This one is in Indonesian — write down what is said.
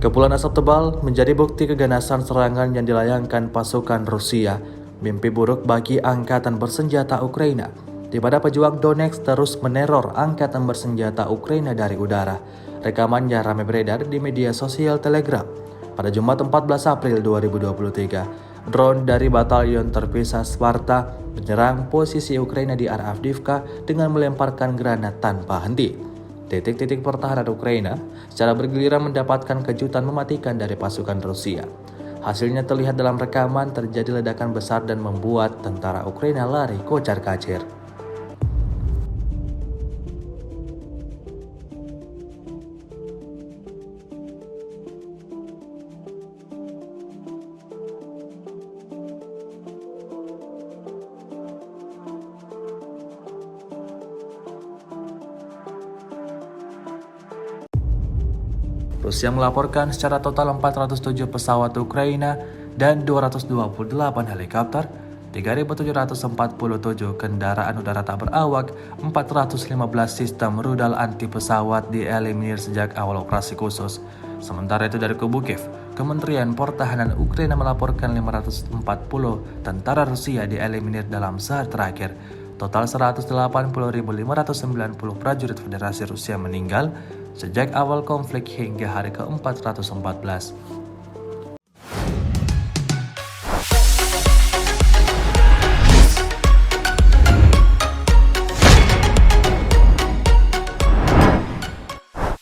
Kepulan asap tebal menjadi bukti keganasan serangan yang dilayangkan pasukan Rusia. Mimpi buruk bagi angkatan bersenjata Ukraina, di mana pejuang Donetsk terus meneror angkatan bersenjata Ukraina dari udara. Rekamannya ramai beredar di media sosial Telegram. Pada Jumat 14 April 2023, drone dari batalion terpisah Sparta menyerang posisi Ukraina di arah Avdiivka dengan melemparkan granat tanpa henti. Titik-titik pertahanan Ukraina secara bergiliran mendapatkan kejutan mematikan dari pasukan Rusia. Hasilnya terlihat dalam rekaman terjadi ledakan besar dan membuat tentara Ukraina lari kocar-kacir. Rusia melaporkan secara total 407 pesawat Ukraina dan 228 helikopter, 3.747 kendaraan udara tak berawak, 415 sistem rudal anti pesawat dieliminir sejak awal operasi khusus. Sementara itu dari kubu Kiev, Kementerian Pertahanan Ukraina melaporkan 540 tentara Rusia dieliminir dalam sehari terakhir. Total 180.590 prajurit Federasi Rusia meninggal sejak awal konflik hingga hari ke-414.